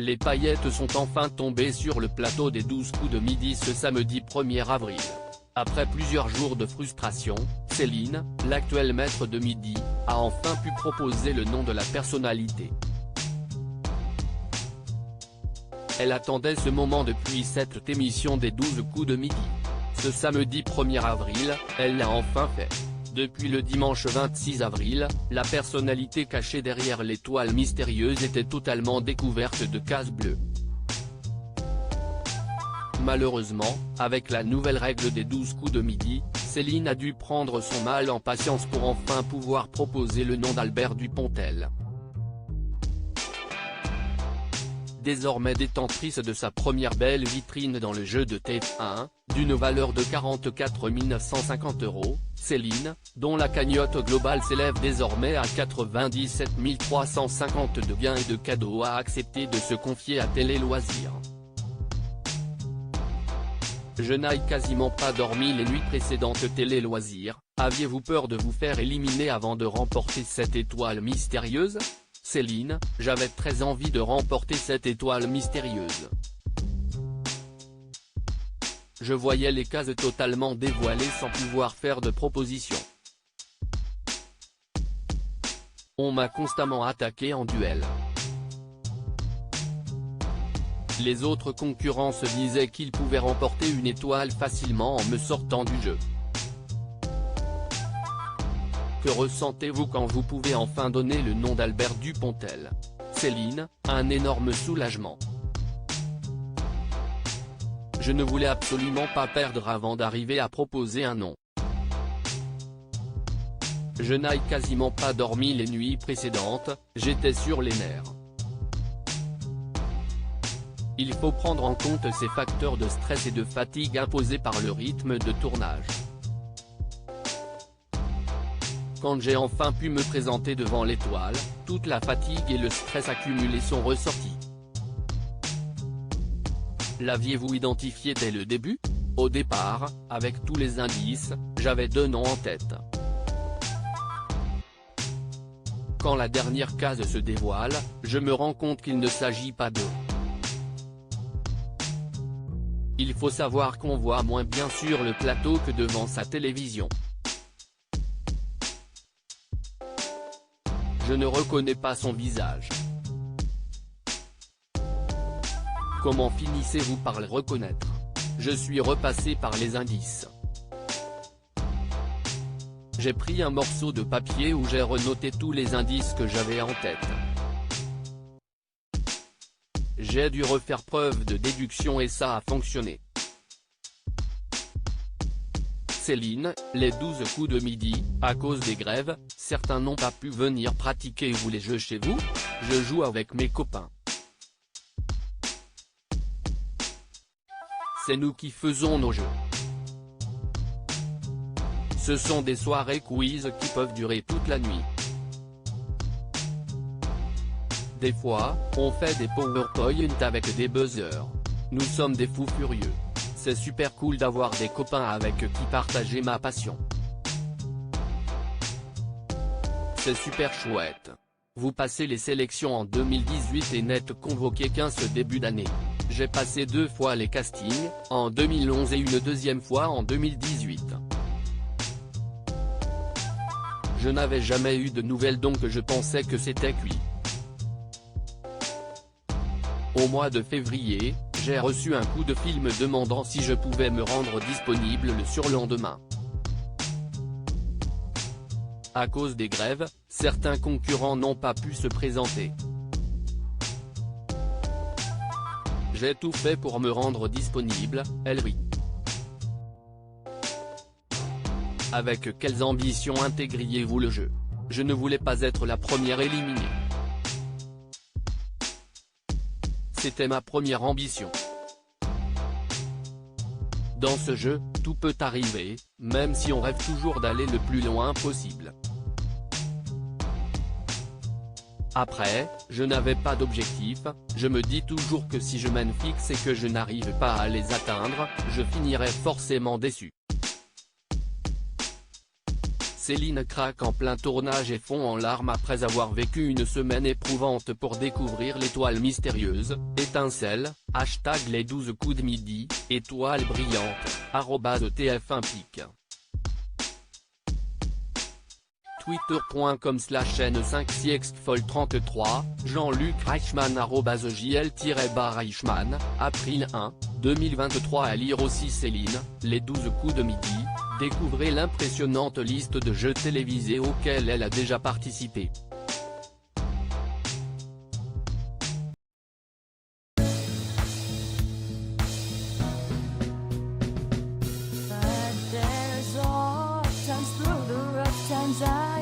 Les paillettes sont enfin tombées sur le plateau des 12 coups de midi ce samedi 1er avril. Après plusieurs jours de frustration, Céline, l'actuelle maître de midi, a enfin pu proposer le nom de la personnalité. Elle attendait ce moment depuis cette émission des 12 coups de midi. Ce samedi 1er avril, elle l'a enfin fait. Depuis le dimanche 26 avril, la personnalité cachée derrière l'étoile mystérieuse était totalement découverte de cases bleues. Malheureusement, avec la nouvelle règle des 12 coups de midi, Céline a dû prendre son mal en patience pour enfin pouvoir proposer le nom d'Albert Dupontel. Désormais détentrice de sa première belle vitrine dans le jeu de TF1, d'une valeur de 44 950 €, Céline, dont la cagnotte globale s'élève désormais à 97 350 € de gains et de cadeaux, a accepté de se confier à Télé Loisirs. Je n'ai quasiment pas dormi les nuits précédentes. Télé Loisirs, aviez-vous peur de vous faire éliminer avant de remporter cette étoile mystérieuse ? Céline, j'avais très envie de remporter cette étoile mystérieuse. Je voyais les cases totalement dévoilées sans pouvoir faire de proposition. On m'a constamment attaqué en duel. Les autres concurrents se disaient qu'ils pouvaient remporter une étoile facilement en me sortant du jeu. Que ressentez-vous quand vous pouvez enfin donner le nom d'Albert Dupontel ? Céline, un énorme soulagement. Je ne voulais absolument pas perdre avant d'arriver à proposer un nom. Je n'ai quasiment pas dormi les nuits précédentes, j'étais sur les nerfs. Il faut prendre en compte ces facteurs de stress et de fatigue imposés par le rythme de tournage. Quand j'ai enfin pu me présenter devant l'étoile, toute la fatigue et le stress accumulés sont ressortis. L'aviez-vous identifié dès le début ? Au départ, avec tous les indices, j'avais 2 noms en tête. Quand la dernière case se dévoile, je me rends compte qu'il ne s'agit pas d'eux. Il faut savoir qu'on voit moins bien sur le plateau que devant sa télévision. Je ne reconnais pas son visage. Comment finissez-vous par le reconnaître ? Je suis repassé par les indices. J'ai pris un morceau de papier où j'ai renoté tous les indices que j'avais en tête. J'ai dû refaire preuve de déduction et ça a fonctionné. Céline, les 12 coups de midi, à cause des grèves, certains n'ont pas pu venir pratiquer les jeux chez vous ? Je joue avec mes copains. C'est nous qui faisons nos jeux. Ce sont des soirées quiz qui peuvent durer toute la nuit. Des fois, on fait des PowerPoint avec des buzzers. Nous sommes des fous furieux. C'est super cool d'avoir des copains avec qui partager ma passion. C'est super chouette. Vous passez les sélections en 2018 et n'êtes convoqué qu'un ce début d'année. J'ai passé 2 fois les castings, en 2011 et une deuxième fois en 2018. Je n'avais jamais eu de nouvelles donc je pensais que c'était cuit. Au mois de février, j'ai reçu un coup de fil me demandant si je pouvais me rendre disponible le surlendemain. À cause des grèves, certains concurrents n'ont pas pu se présenter. J'ai tout fait pour me rendre disponible, elle rit. Avec quelles ambitions intégriez-vous le jeu ? Je ne voulais pas être la première éliminée. C'était ma première ambition. Dans ce jeu, tout peut arriver, même si on rêve toujours d'aller le plus loin possible. Après, je n'avais pas d'objectif, je me dis toujours que si je mène fixe et que je n'arrive pas à les atteindre, je finirai forcément déçu. Céline craque en plein tournage et fond en larmes après avoir vécu une semaine éprouvante pour découvrir l'étoile mystérieuse. Étincelle, hashtag les 12 coups de midi, étoile brillante, @TF1 pic. Twitter.com/N5SIEXFOL33, Jean-Luc Reichmann @JL-Reichmann, April 1, 2023. À lire aussi Céline, les 12 coups de midi, découvrez l'impressionnante liste de jeux télévisés auxquels elle a déjà participé. Times through the rough times I